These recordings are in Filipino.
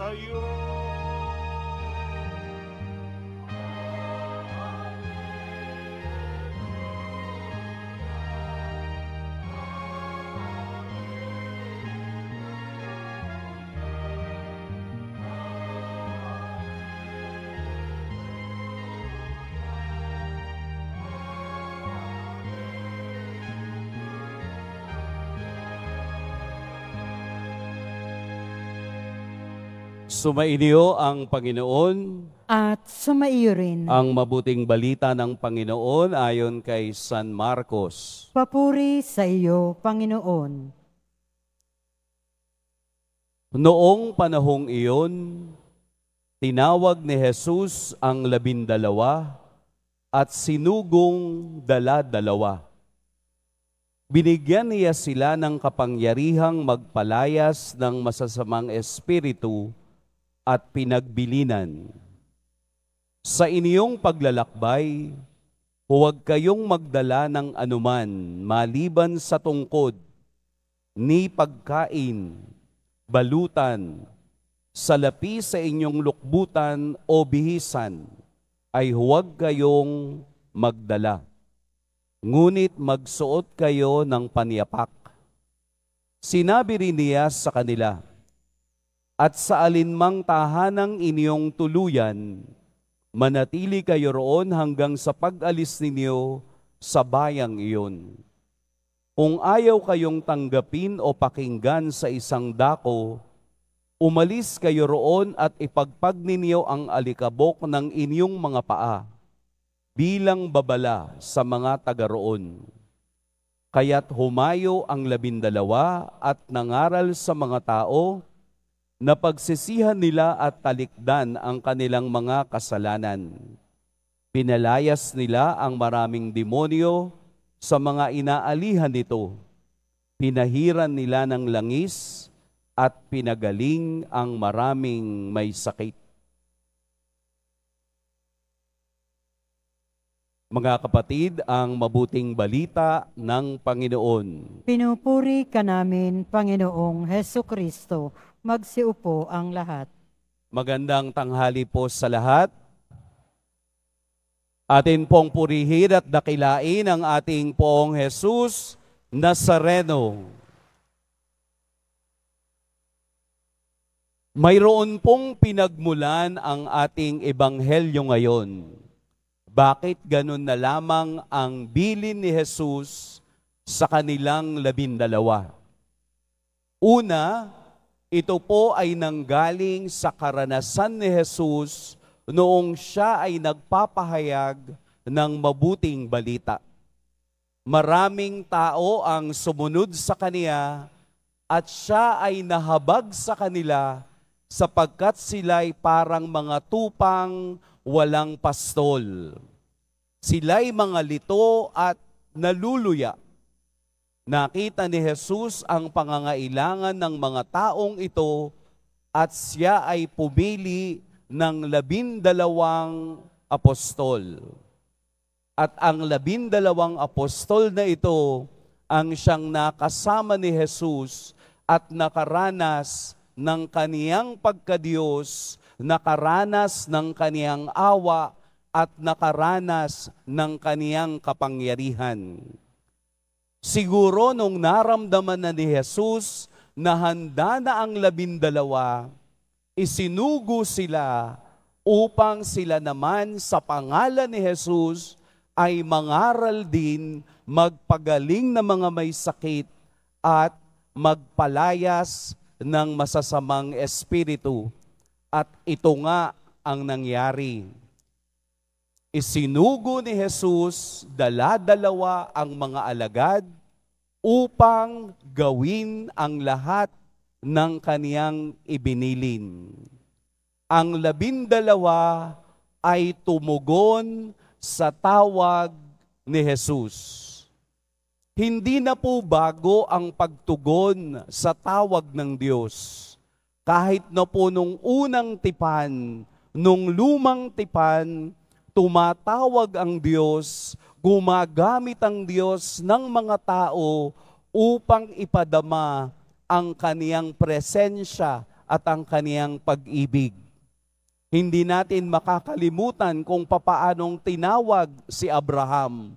tayo. Sumainyo ang Panginoon. At sumaiyo rin. Ang mabuting balita ng Panginoon ayon kay San Marcos. Papuri sa iyo, Panginoon. Noong panahong iyon, tinawag ni Jesus ang 12 at sinugong 12. Binigyan niya sila ng kapangyarihang magpalayas ng masasamang espiritu at pinagbilinan. Sa inyong paglalakbay, huwag kayong magdala ng anuman maliban sa tungkod, ni pagkain, balutan, salapi sa inyong lukbutan o bihisan, ay huwag kayong magdala. Ngunit magsuot kayo ng panyapak. Sinabi rin niya sa kanila, at sa alinmang tahanang inyong tuluyan, manatili kayo roon hanggang sa pag-alis ninyo sa bayang iyon. Kung ayaw kayong tanggapin o pakinggan sa isang dako, umalis kayo roon at ipagpag ninyo ang alikabok ng inyong mga paa bilang babala sa mga taga roon. Kaya't humayo ang 12 at nangaral sa mga tao na pagsisihan nila at talikdan ang kanilang mga kasalanan. Pinalayas nila ang maraming demonyo sa mga inaalihan nito. Pinahiran nila ng langis at pinagaling ang maraming may sakit. Mga kapatid, ang mabuting balita ng Panginoon. Pinupuri ka namin, Panginoong Hesukristo. Magsiupo ang lahat. Magandang tanghali po sa lahat. Atin pong purihin at dakilain ang ating Poong Jesus Nazareno. Mayroon pong pinagmulan ang ating ebanghelyo ngayon. Bakit ganun na lamang ang bilin ni Jesus sa kanilang 12? Una, ito po ay nanggaling sa karanasan ni Jesus noong siya ay nagpapahayag ng mabuting balita. Maraming tao ang sumunod sa kaniya at siya ay nahabag sa kanila sapagkat sila'y parang mga tupang walang pastol. Sila'y mga lito at naluluya. Nakita ni Jesus ang pangangailangan ng mga taong ito at siya ay pumili ng 12 apostol. At ang 12 apostol na ito ang siyang nakasama ni Jesus at nakaranas ng kaniyang pagkadiyos, nakaranas ng kaniyang awa at nakaranas ng kaniyang kapangyarihan. Siguro nung naramdaman na ni Jesus na handa na ang 12, isinugo sila upang sila naman sa pangalan ni Jesus ay mangaral din, magpagaling ng mga may sakit at magpalayas ng masasamang espiritu. At ito nga ang nangyari. Isinugo ni Jesus, dala-dalawa ang mga alagad upang gawin ang lahat ng kaniyang ibinilin. Ang 12 ay tumugon sa tawag ni Jesus. Hindi na po bago ang pagtugon sa tawag ng Diyos. Kahit na po nung unang tipan, nung lumang tipan, tumatawag ang Diyos, gumagamit ang Diyos ng mga tao upang ipadama ang kaniyang presensya at ang kaniyang pag-ibig. Hindi natin makakalimutan kung papaanong tinawag si Abraham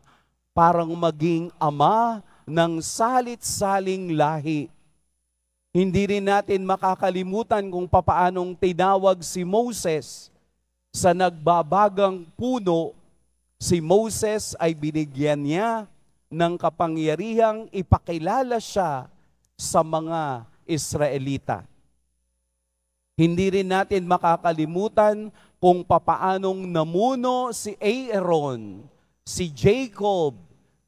parang maging ama ng salit-saling lahi. Hindi rin natin makakalimutan kung papaanong tinawag si Moses sa nagbabagang puno. Si Moses ay binigyan niya ng kapangyarihang ipakilala siya sa mga Israelita. Hindi rin natin makakalimutan kung papaanong namuno si Aaron, si Jacob,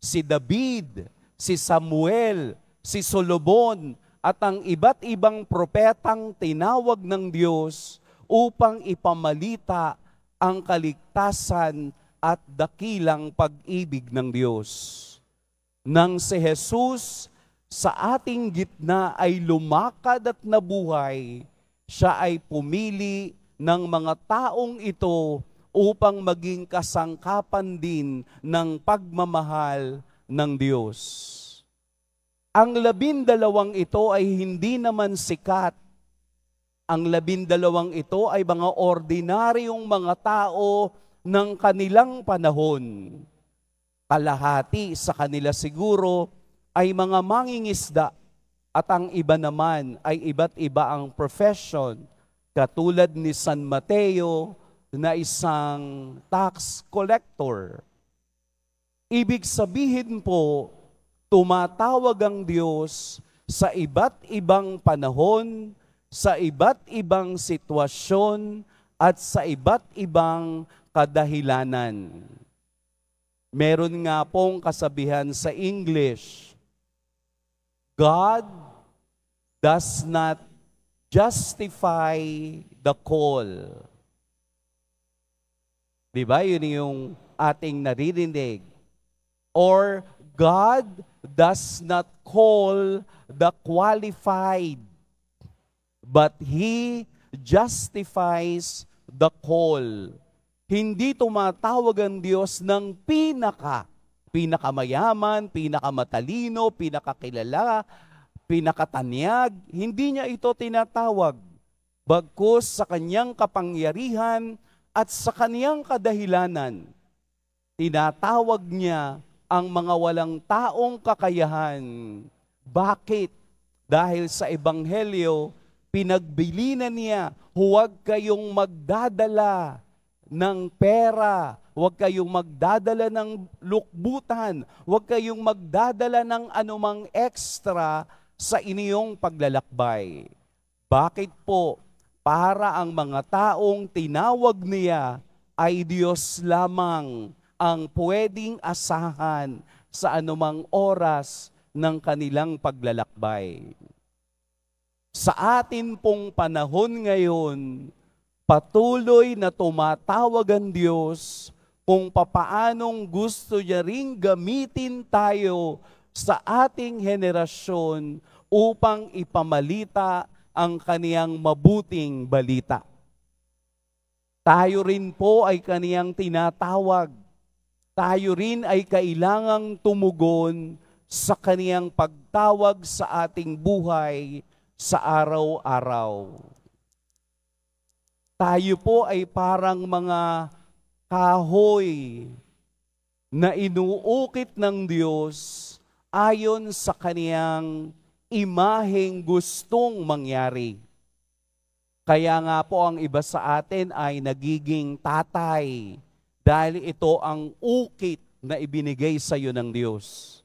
si David, si Samuel, si Solomon, at ang iba't ibang propetang tinawag ng Diyos upang ipamalita ang kaligtasan at dakilang pag-ibig ng Diyos. Nang si Jesus sa ating gitna ay lumakad at nabuhay, siya ay pumili ng mga taong ito upang maging kasangkapan din ng pagmamahal ng Diyos. Ang 12 ito ay hindi naman sikat. Ang 12 ito ay mga ordinaryong mga tao ng kanilang panahon. Kalahati sa kanila siguro ay mga mangingisda at ang iba naman ay iba't iba ang profession, katulad ni San Mateo na isang tax collector. Ibig sabihin po, tumatawag ang Diyos sa iba't ibang panahon, sa iba't ibang sitwasyon, at sa iba't ibang kadahilanan. Meron nga pong kasabihan sa English, God does not justify the call. Diba? Yun yung ating naririnig. Or God does not call the qualified, but He justifies the call. Hindi tumatawag ang Diyos ng pinakamayaman, pinakamatalino, pinakakilala, pinakatanyag. Hindi niya ito tinatawag. Bagkus sa kanyang kapangyarihan at sa kanyang kadahilanan, tinatawag niya ang mga walang taong kakayahan. Bakit? Dahil sa Ebanghelyo, pinagbilinan niya, huwag kayong magdadala ng pera, huwag kayong magdadala ng lukbutan, huwag kayong magdadala ng anumang extra sa inyong paglalakbay. Bakit po? Para ang mga taong tinawag niya ay Diyos lamang ang pwedeng asahan sa anumang oras ng kanilang paglalakbay. Sa atin pong panahon ngayon, patuloy na tumatawag ang Diyos kung papaanong gusto niya ring gamitin tayo sa ating henerasyon upang ipamalita ang kaniyang mabuting balita. Tayo rin po ay kaniyang tinatawag. Tayo rin ay kailangang tumugon sa kaniyang pagtawag sa ating buhay sa araw-araw. Tayo po ay parang mga kahoy na inuukit ng Diyos ayon sa kaniyang imaheng gustong mangyari. Kaya nga po ang iba sa atin ay nagiging tatay dahil ito ang ukit na ibinigay sa iyo ng Diyos.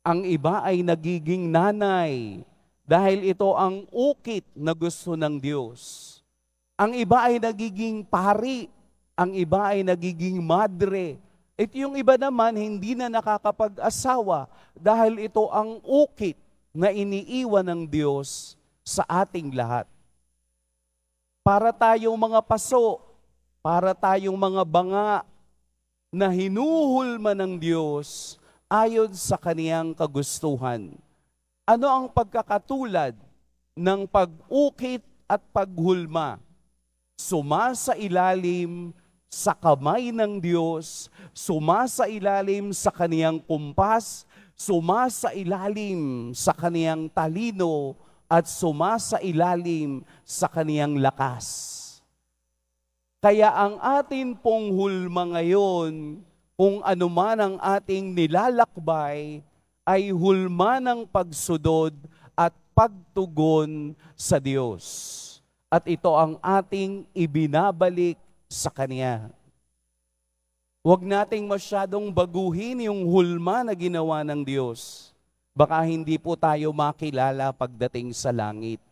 Ang iba ay nagiging nanay dahil ito ang ukit na gusto ng Diyos. Ang iba ay nagiging pari, ang iba ay nagiging madre. At yung iba naman hindi na nakakapag-asawa dahil ito ang ukit na iniiwan ng Diyos sa ating lahat. Para tayong mga paso, para tayong mga banga na hinuhulma ng Diyos ayon sa kaniyang kagustuhan. Ano ang pagkakatulad ng pag-ukit at paghulma? Sumasailalim sa kamay ng Diyos, sumasailalim sa kaniyang kumpas, sumasailalim sa kaniyang talino at sumasailalim sa kaniyang lakas. Kaya ang atin pong hulma ngayon, kung ano man ang ating nilalakbay, ay hulma ng pagsudod at pagtugon sa Diyos. At ito ang ating ibinabalik sa Kanya. Huwag nating masyadong baguhin yung hulma na ginawa ng Diyos. Baka hindi po tayo makilala pagdating sa langit.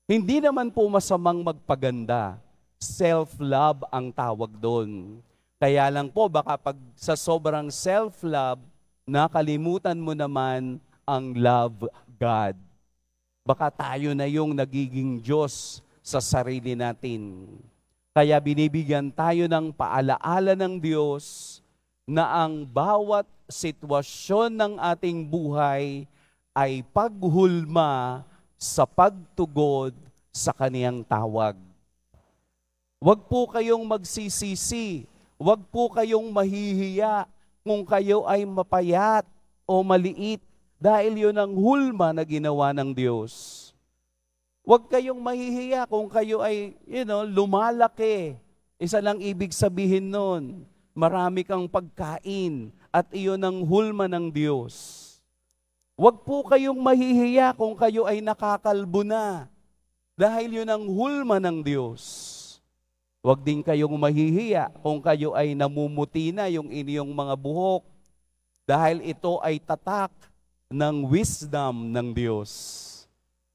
Hindi naman po masamang magpaganda. Self-love ang tawag doon. Kaya lang po, baka pag sa sobrang self-love, nakalimutan mo naman ang love God. Baka tayo na yung nagiging Diyos sa sarili natin. Kaya binibigyan tayo ng paalaala ng Diyos na ang bawat sitwasyon ng ating buhay ay paghulma sa pagtugod sa kaniyang tawag. Huwag po kayong magsisisi, huwag po kayong mahihiya kung kayo ay mapayat o maliit dahil yun ang hulma na ginawa ng Diyos. Huwag kayong mahihiya kung kayo ay, lumalaki. Isa lang ibig sabihin nun, marami kang pagkain at iyon ang hulma ng Diyos. Huwag po kayong mahihiya kung kayo ay nakakalbo na dahil yun ang hulma ng Diyos. Huwag din kayong mahihiya kung kayo ay namumuti na yung inyong mga buhok dahil ito ay tatak ng wisdom ng Diyos.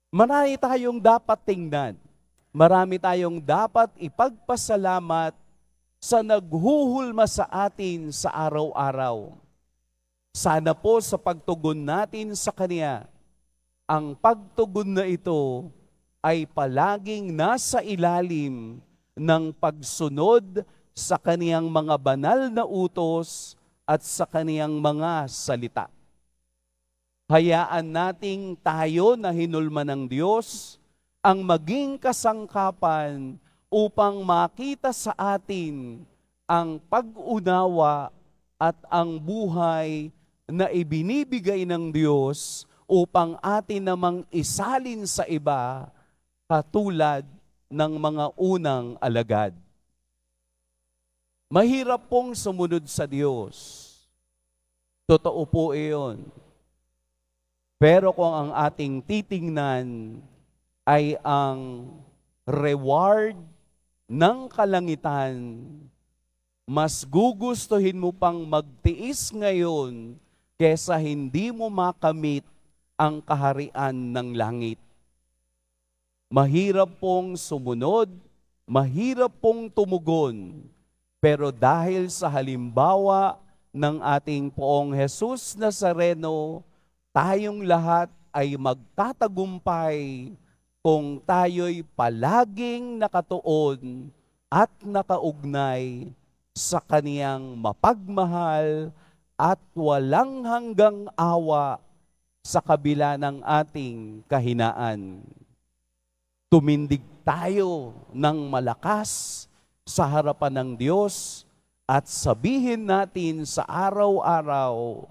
Marami tayong dapat tingnan. Marami tayong dapat ipagpasalamat sa naghuhulma sa atin sa araw-araw. Sana po sa pagtugon natin sa Kanya, ang pagtugon na ito ay palaging nasa ilalim ng pagsunod sa kaniyang mga banal na utos at sa kaniyang mga salita. Hayaan nating tayo na hinulma ng Diyos ang maging kasangkapan upang makita sa atin ang pag-unawa at ang buhay na ibinibigay ng Diyos upang atin namang isalin sa iba katulad ng mga unang alagad. Mahirap pong sumunod sa Diyos. Totoo po iyon. Pero kung ang ating titingnan ay ang reward ng kalangitan, mas gugustuhin mo pang magtiis ngayon kesa hindi mo makamit ang kaharian ng langit. Mahirap pong sumunod, mahirap pong tumugon, pero dahil sa halimbawa ng ating Poong Jesus Nazareno, tayong lahat ay magtatagumpay kung tayo'y palaging nakatuon at nakaugnay sa Kaniyang mapagmahal at walang hanggang awa sa kabila ng ating kahinaan. Tumindig tayo ng malakas sa harapan ng Diyos at sabihin natin sa araw-araw,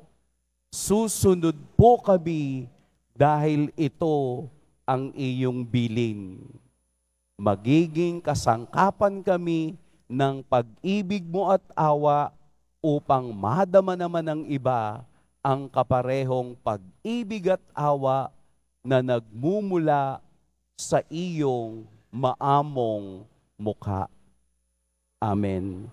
susunod po kami dahil ito ang iyong bilin. Magiging kasangkapan kami ng pag-ibig mo at awa upang madama naman ng iba ang kaparehong pag-ibig at awa na nagmumula sa iyong maamong mukha. Amen.